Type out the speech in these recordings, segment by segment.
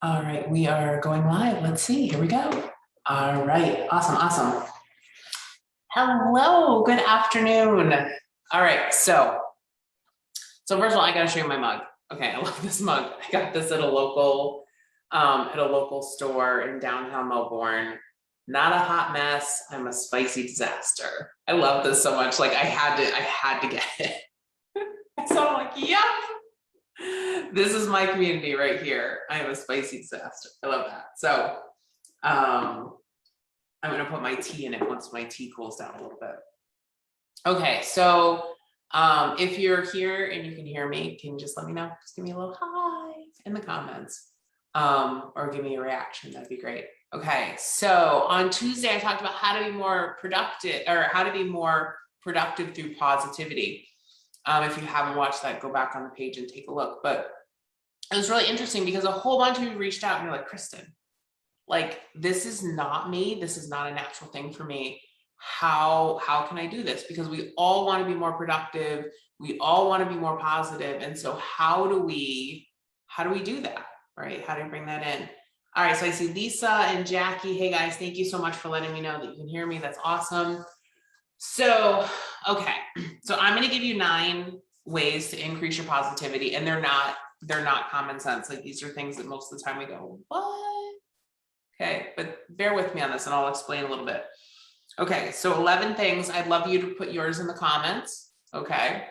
All right, we are going live. Let's see. Here we go. All right. Awesome. Awesome. Hello. Good afternoon. All right. So first of all, I got to show you my mug. Okay, I love this mug. I got this at a local store in downtown Melbourne. Not a hot mess. I'm a spicy disaster. I love this so much. Like I had to get it. So I'm like, yep. This is my community right here. I am a spicy disaster. I love that. So I'm gonna put my tea in it once my tea cools down a little bit. Okay, so if you're here and you can hear me, can you just let me know? Just give me a little hi in the comments, or give me a reaction. That'd be great. Okay, so on Tuesday I talked about how to be more productive, or how to be more productive through positivity. If you haven't watched that, go back on the page and take a look. But it was really interesting because a whole bunch of you reached out and you're like, Kristen, like, this is not me. This is not a natural thing for me. How can I do this? Because we all want to be more productive. We all want to be more positive. And so how do we do that? Right? How do we bring that in? All right. So I see Lisa and Jackie. Hey guys, thank you so much for letting me know that you can hear me. That's awesome. So, okay. So I'm going to give you 9 ways to increase your positivity, and they're not common sense. Like, these are things that most of the time we go, what? Okay, but bear with me on this and I'll explain a little bit. Okay, so 11 things. I'd love you to put yours in the comments, okay,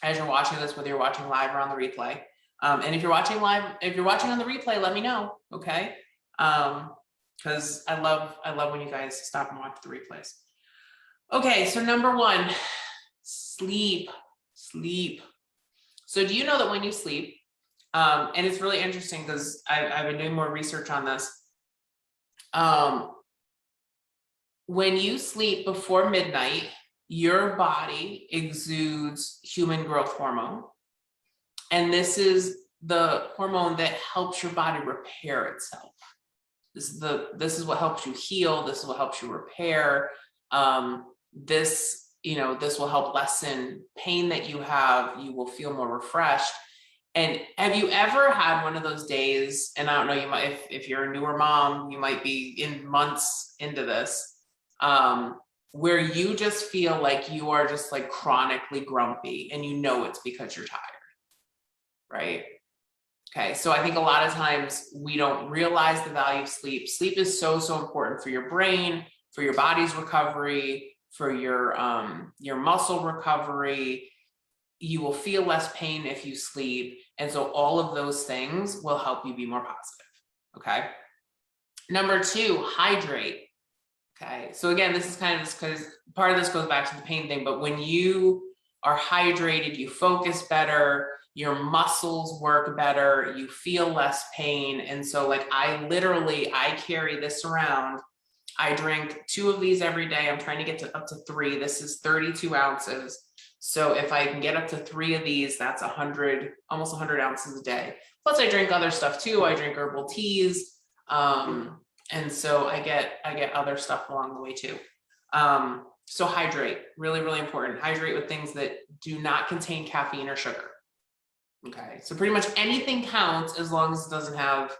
as you're watching this, whether you're watching live or on the replay. And if you're watching live, if you're watching on the replay, let me know, okay? Because I love when you guys stop and watch the replays. Okay, so number 1, sleep. So do you know that when you sleep, and it's really interesting because I've been doing more research on this. When you sleep before midnight, your body exudes human growth hormone. And this is the hormone that helps your body repair itself. This is what helps you heal. This is what helps you repair. This will help lessen pain that you have. You will feel more refreshed. And have you ever had one of those days, and I don't know, you might, if you're a newer mom, you might be in months into this, where you just feel like you are just like chronically grumpy and you know it's because you're tired, right? Okay, so I think a lot of times we don't realize the value of sleep. Sleep is so important for your brain, for your body's recovery, for your muscle recovery. You will feel less pain if you sleep. And so all of those things will help you be more positive, okay? Number 2, hydrate. Okay, so again, this is kind of this, because part of this goes back to the pain thing, but when you are hydrated, you focus better, your muscles work better, you feel less pain. And so like I carry this around. I drink 2 of these every day. I'm trying to get to up to 3. This is 32 ounces. So if I can get up to 3 of these, that's almost 100 ounces a day. Plus I drink other stuff too. I drink herbal teas. And so I get other stuff along the way too. So hydrate, really, really important. Hydrate with things that do not contain caffeine or sugar. Okay, so pretty much anything counts as long as it doesn't have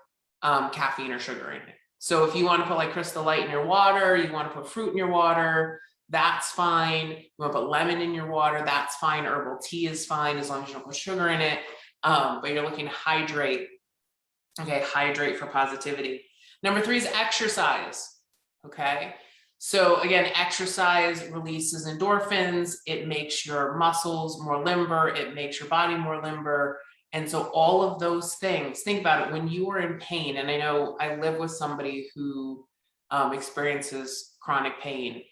caffeine or sugar in it. So if you want to put like Crystal Light in your water, you want to put fruit in your water, that's fine. You want to put lemon in your water, that's fine. Herbal tea is fine as long as you don't put sugar in it. But you're looking to hydrate. Okay, hydrate for positivity. Number 3 is exercise. Okay, so again, exercise releases endorphins. It makes your muscles more limber. It makes your body more limber. And so all of those things, think about it, when you are in pain, and I know I live with somebody who experiences chronic pain,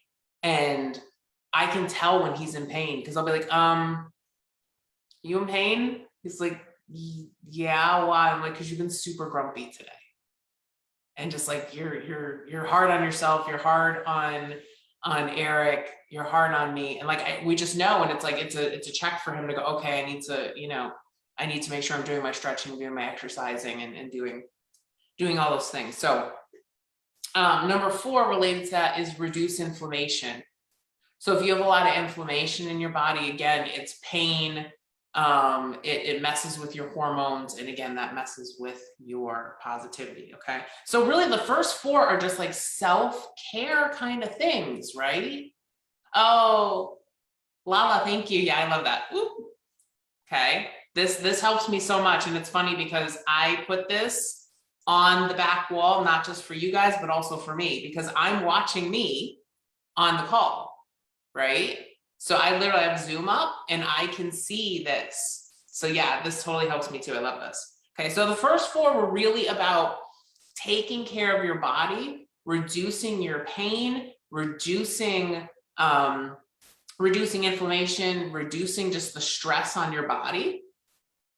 and I can tell when he's in pain because I'll be like, you in pain? He's like, yeah, why? I'm like, because you've been super grumpy today. And just like you're hard on yourself, you're hard on Eric, you're hard on me. And like we just know, and it's like it's a check for him to go, okay, I need to make sure I'm doing my stretching, doing my exercising, and doing all those things. So number 4 related to that is reduce inflammation. So if you have a lot of inflammation in your body, again, it's pain, It messes with your hormones. And again, that messes with your positivity. Okay. So really the first 4 are just like self-care kind of things, right? Oh, Lala, thank you. Yeah, I love that. Ooh. Okay. This helps me so much. And it's funny because I put this on the back wall, not just for you guys, but also for me, because I'm watching me on the call, right? So I literally have Zoom up and I can see this. So yeah, this totally helps me too. I love this. Okay, so the first 4 were really about taking care of your body, reducing your pain, reducing inflammation, reducing just the stress on your body,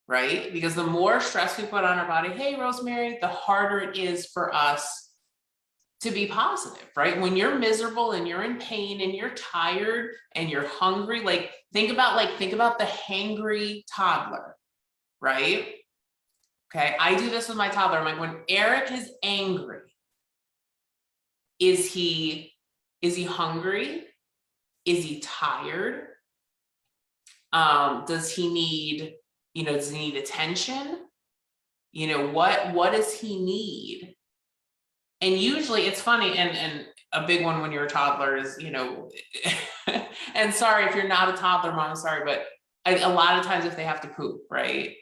right? Because the more stress we put on our body, hey, Rosemary, the harder it is for us to be positive, right? When you're miserable and you're in pain and you're tired and you're hungry, like think about the hangry toddler, right? Okay, I do this with my toddler. I'm like, when Eric is angry, is he hungry? Is he tired? Does he need attention? What does he need? And usually it's funny, and a big one when you're a toddler is, and sorry if you're not a toddler, mom, sorry, but a lot of times if they have to poop, right?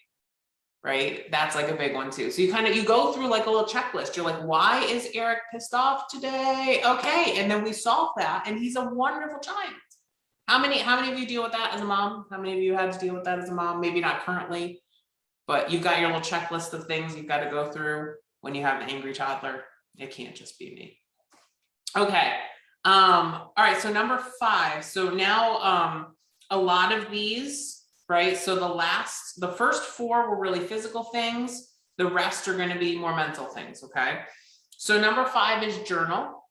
That's like a big one too. So you go through like a little checklist. You're like, why is Eric pissed off today? Okay, and then we solve that, and he's a wonderful child. How many of you deal with that as a mom? How many of you had to deal with that as a mom? Maybe not currently, but you've got your little checklist of things you've got to go through when you have an angry toddler. It can't just be me. Okay. All right. So number 5. So now a lot of these, right? So the first 4 were really physical things. The rest are going to be more mental things. Okay. So number 5 is journal.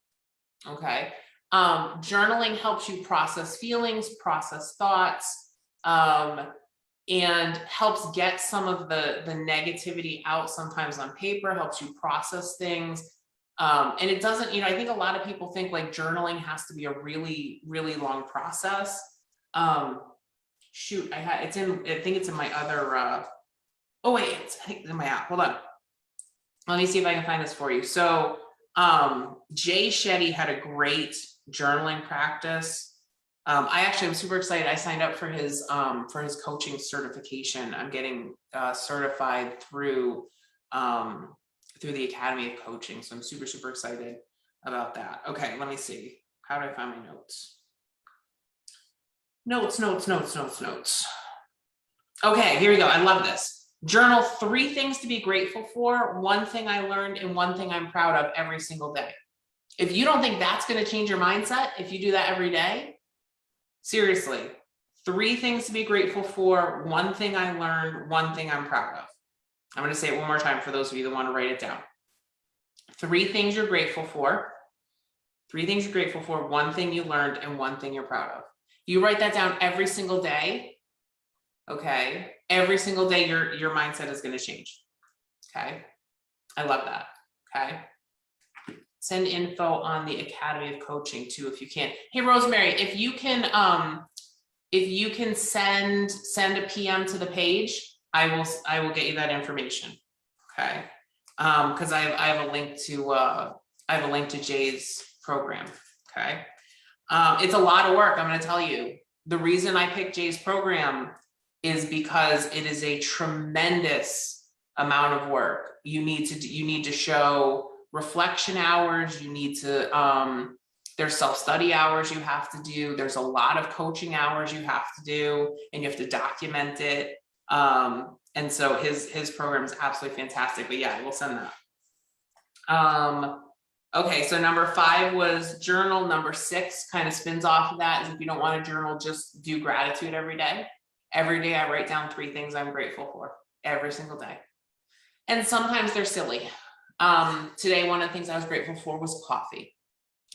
Okay. Journaling helps you process feelings, process thoughts, and helps get some of the negativity out sometimes on paper, helps you process things. And it doesn't, I think a lot of people think like journaling has to be a really, really long process. Shoot, I think it's in my other, oh wait, I think it's in my app. Hold on. Let me see if I can find this for you. So, Jay Shetty had a great journaling practice. I actually am super excited. I signed up for his coaching certification. I'm getting certified through the Academy of Coaching. So I'm super, super excited about that. Okay, let me see. How do I find my notes? Notes. Okay, here we go. I love this. Journal 3 things to be grateful for, 1 thing I learned, and 1 thing I'm proud of every single day. If you don't think that's going to change your mindset, if you do that every day, seriously, 3 things to be grateful for, 1 thing I learned, 1 thing I'm proud of. I'm going to say it one more time for those of you that want to write it down. 3 things you're grateful for, 3 things you're grateful for, 1 thing you learned, and 1 thing you're proud of. You write that down every single day. Okay. Every single day, your mindset is going to change. Okay. I love that. Okay. Send info on the Academy of Coaching too, if you can. Hey, Rosemary, if you can send a PM to the page, I will get you that information. Okay. Because I have a link to Jay's program. Okay. It's a lot of work. I'm going to tell you. The reason I picked Jay's program is because it is a tremendous amount of work. You need to show reflection hours. You need to, there's self-study hours you have to do. There's a lot of coaching hours you have to do, and you have to document it. And so his program is absolutely fantastic, but yeah, we'll send that. Okay, so number 5 was journal. Number 6 kind of spins off of that, is if you don't want to journal, just do gratitude every day. Every day I write down 3 things I'm grateful for every single day. And sometimes they're silly. Today, one of the things I was grateful for was coffee.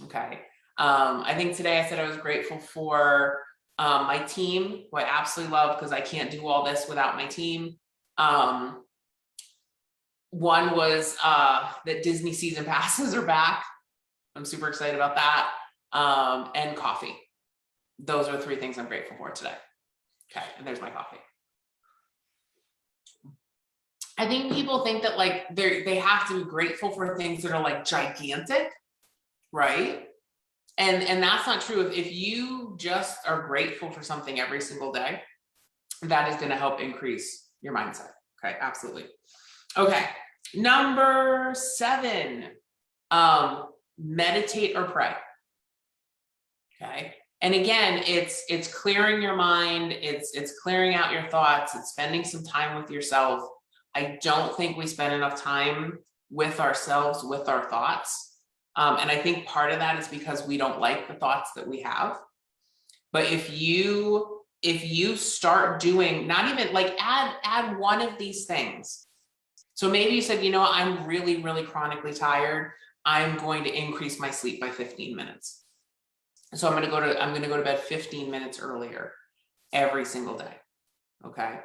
Okay. I think today I said I was grateful for my team, who I absolutely love because I can't do all this without my team. One was that Disney season passes are back. I'm super excited about that. And coffee. Those are 3 things I'm grateful for today. Okay, and there's my coffee. I think people think that like they have to be grateful for things that are like gigantic, right? And that's not true. If you just are grateful for something every single day, that is going to help increase your mindset. Okay, absolutely. Okay, number 7, meditate or pray. Okay, and again, it's clearing your mind, it's clearing out your thoughts, it's spending some time with yourself. I don't think we spend enough time with ourselves, with our thoughts. And I think part of that is because we don't like the thoughts that we have. But if you start doing, not even like add one of these things. So maybe you said, you know what, I'm really, really chronically tired. I'm going to increase my sleep by 15 minutes. So I'm going to go to bed 15 minutes earlier every single day. Okay.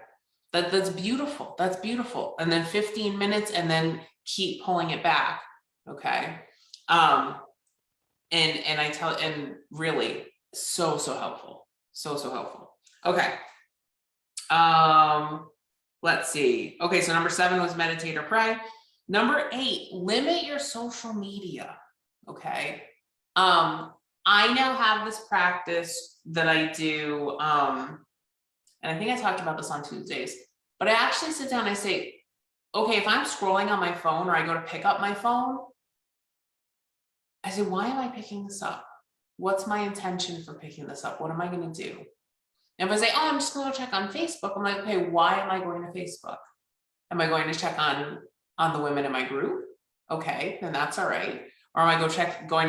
That's beautiful. That's beautiful. And then 15 minutes and then keep pulling it back. Okay. And I tell, and really so helpful. So helpful. Okay. Let's see. Okay. So number 7 was meditate or pray. Number 8, limit your social media. Okay. I now have this practice that I do, and I think I talked about this on Tuesdays, but I actually sit down and I say, okay, if I'm scrolling on my phone or I go to pick up my phone, I say, why am I picking this up? What's my intention for picking this up? What am I going to do? And if I say, oh, I'm just going to check on Facebook, I'm like, okay, why am I going to Facebook? Am I going to check on the women in my group? Okay, then that's all right. Or am I going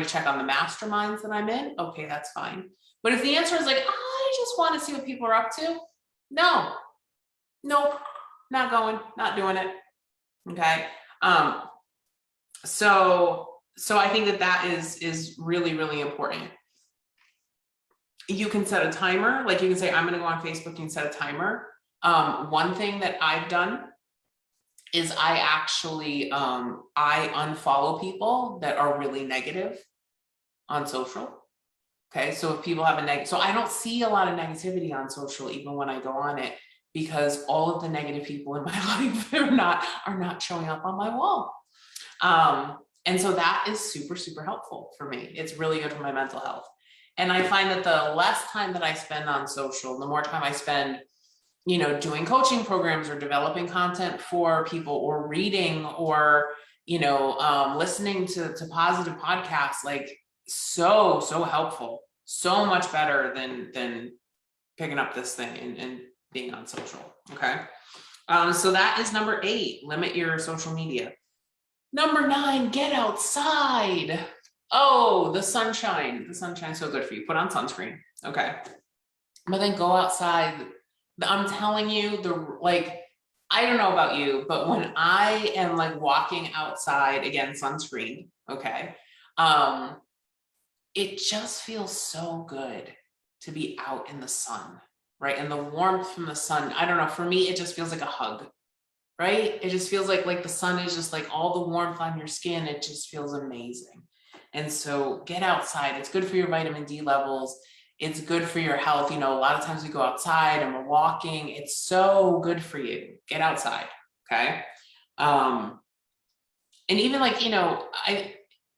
to check on the masterminds that I'm in? Okay, that's fine. But if the answer is like, oh, I just want to see what people are up to, no, nope, not going, not doing it. Okay. So I think that is really, really important. You can set a timer, like you can say, I'm going to go on Facebook, you can set a timer. One thing that I've done is I actually, I unfollow people that are really negative on social. Okay, so if people have so I don't see a lot of negativity on social, even when I go on it, because all of the negative people in my life are not showing up on my wall. And so that is super helpful for me. It's really good for my mental health. And I find that the less time that I spend on social, the more time I spend, you know, doing coaching programs or developing content for people or reading or, you know, listening to positive podcasts, like so helpful, so much better than picking up this thing and being on social. Okay. So that is number 8, limit your social media. Number 9, get outside. Oh, the sunshine is so good for you. Put on sunscreen. Okay. But then go outside. I'm telling you, I don't know about you, but when I am like walking outside, again, sunscreen, okay, it just feels so good to be out in the sun, right? And the warmth from the sun, I don't know, for me, it just feels like a hug, right? It just feels like the sun is just like all the warmth on your skin. It just feels amazing. And so get outside. It's good for your vitamin D levels. It's good for your health. You know, a lot of times we go outside and we're walking. It's so good for you. Get outside. Okay. And even like, you know,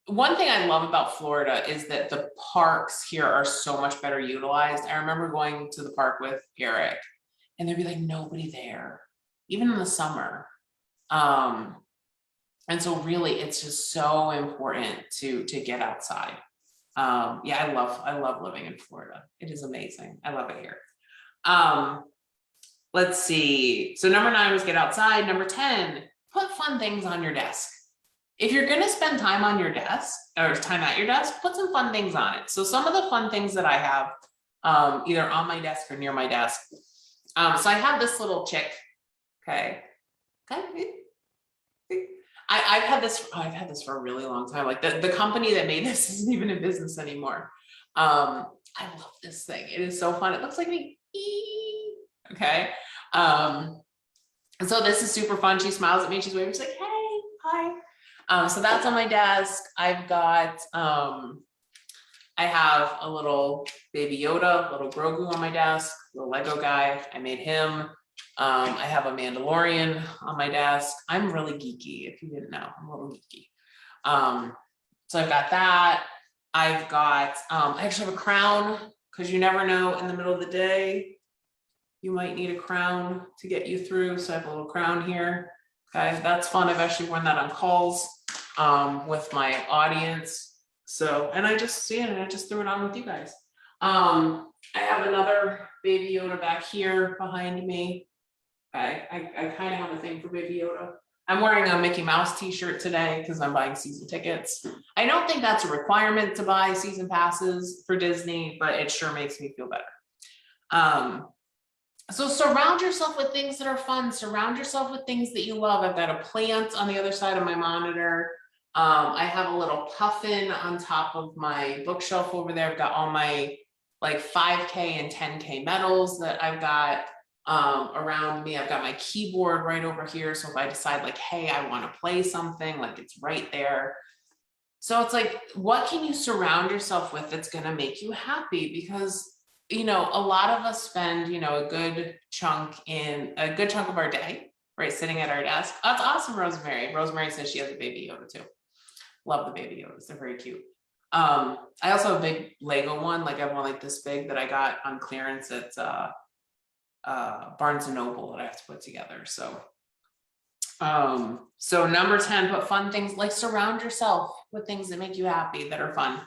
one thing I love about Florida is that the parks here are so much better utilized. I remember going to the park with Eric and there'd be like nobody there, even in the summer. And so really it's just so important to get outside. Yeah, I love living in Florida. It is amazing. I love it here. Let's see. So number 9 was get outside. Number 10, put fun things on your desk. If you're going to spend time on your desk or time at your desk, put some fun things on it. So some of the fun things that I have, either on my desk or near my desk. So I have this little chick. Okay. I've had this for a really long time. Like the company that made this isn't even in business anymore. I love this thing. It is so fun. It looks like me. Okay. So this is super fun. She smiles at me. She's waving. She's like, hey, hi. So that's on my desk. I've got, I have a little baby Yoda, little Grogu on my desk, little Lego guy. I made him. I have a Mandalorian on my desk. I'm really geeky. If you didn't know, I'm a little geeky. So I've got that. I've got, I actually have a crown, because you never know in the middle of the day, you might need a crown to get you through. So I have a little crown here. Okay, that's fun. I've actually worn that on calls with my audience. So, and I just see it and I just threw it on with you guys. I have another Baby Yoda back here behind me. Okay, I kind of have a thing for Baby Yoda. I'm wearing a Mickey Mouse t-shirt today because I'm buying season tickets. I don't think that's a requirement to buy season passes for Disney, but it sure makes me feel better. So surround yourself with things that are fun. Surround yourself with things that you love. I've got a plant on the other side of my monitor. I have a little puffin on top of my bookshelf over there. I've got all my like 5K and 10K medals that I've got around me. I've got my keyboard right over here. So if I decide like, hey, I want to play something, like it's right there. So it's like, what can you surround yourself with that's going to make you happy? Because, you know, a lot of us spend, you know, a good chunk of our day, right, sitting at our desk. That's awesome, Rosemary. Rosemary says she has a Baby Yoda too. Love the Baby Yodas. They're very cute. I also have a big Lego one. Like I have one like this big that I got on clearance at Barnes and Noble that I have to put together. So number 10, put fun things, like surround yourself with things that make you happy, that are fun.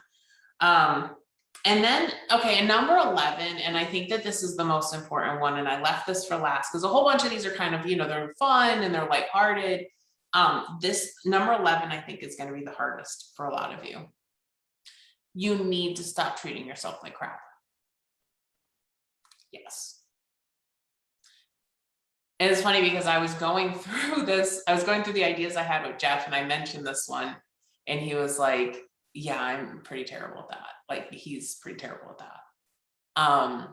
And then, okay, and number 11, and I think that this is the most important one, and I left this for last because a whole bunch of these are kind of, you know, they're fun and they're lighthearted. This number 11, I think, is going to be the hardest for a lot of you. You need to stop treating yourself like crap. Yes. And it's funny because I was going through the ideas I had with Jeff, and I mentioned this one, and he was like, yeah, I'm pretty terrible at that. Like, he's pretty terrible at that.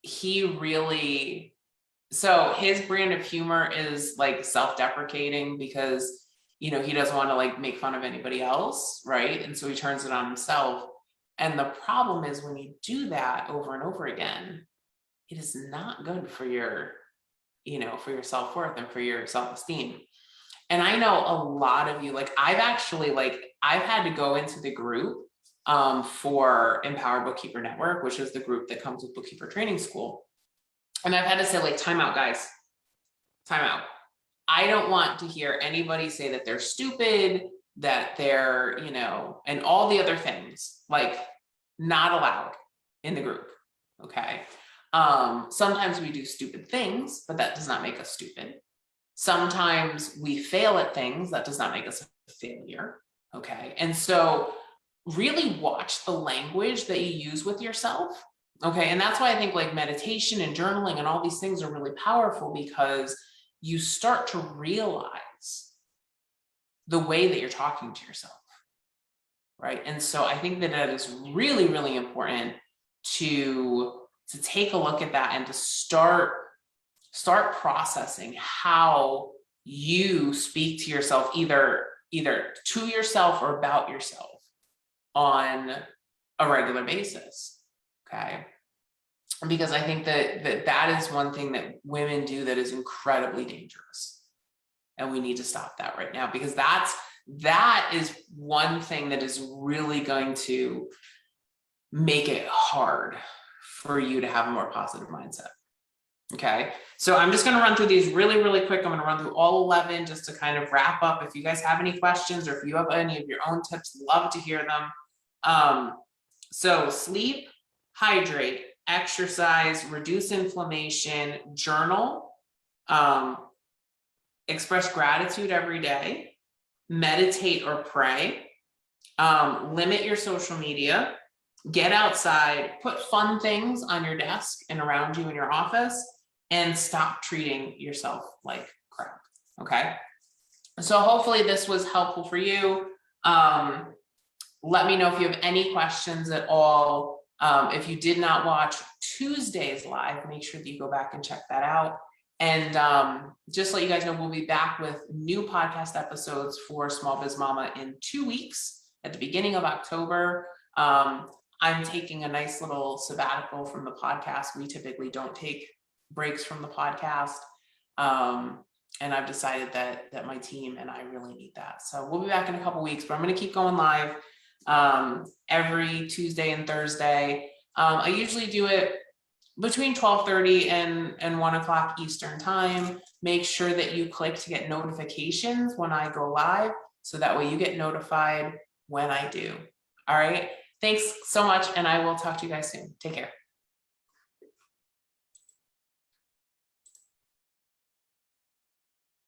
He really, so his brand of humor is like self-deprecating because, you know, he doesn't want to like make fun of anybody else, right? And so he turns it on himself. And the problem is when you do that over and over again, it is not good for your, you know, for your self-worth and for your self-esteem. And I know a lot of you, like I've had to go into the group for Empower Bookkeeper Network, which is the group that comes with Bookkeeper Training School. And I've had to say, like, time out, guys, time out. I don't want to hear anybody say that they're stupid, that they're, you know, and all the other things, like, not allowed in the group. Okay. Sometimes we do stupid things, but that does not make us stupid. Sometimes we fail at things, that does not make us a failure. Okay. And so really watch the language that you use with yourself. Okay. And that's why I think like meditation and journaling and all these things are really powerful, because you start to realize the way that you're talking to yourself. Right. And so I think that it is really, really important to take a look at that and to start processing how you speak to yourself, either to yourself or about yourself on a regular basis. Okay. Because I think that is one thing that women do that is incredibly dangerous. And we need to stop that right now, because that is one thing that is really going to make it hard for you to have a more positive mindset. Okay. So I'm just going to run through these really, really quick. I'm going to run through all 11 just to kind of wrap up. If you guys have any questions or if you have any of your own tips, love to hear them. So sleep, hydrate, exercise, reduce inflammation, journal, express gratitude every day, meditate or pray, limit your social media, get outside, put fun things on your desk and around you in your office, and stop treating yourself like crap. Okay. So hopefully this was helpful for you. Let me know if you have any questions at all. If you did not watch Tuesday's live, make sure that you go back and check that out. And just let you guys know, we'll be back with new podcast episodes for Small Biz Mama in 2 weeks at the beginning of October. I'm taking a nice little sabbatical from the podcast. We typically don't take breaks from the podcast. And I've decided that my team and I really need that. So we'll be back in a couple weeks, but I'm going to keep going live every Tuesday and Thursday. I usually do it between 12:30 and 1 o'clock Eastern time. Make sure that you click to get notifications when I go live, so that way you get notified when I do. All right. Thanks so much. And I will talk to you guys soon. Take care.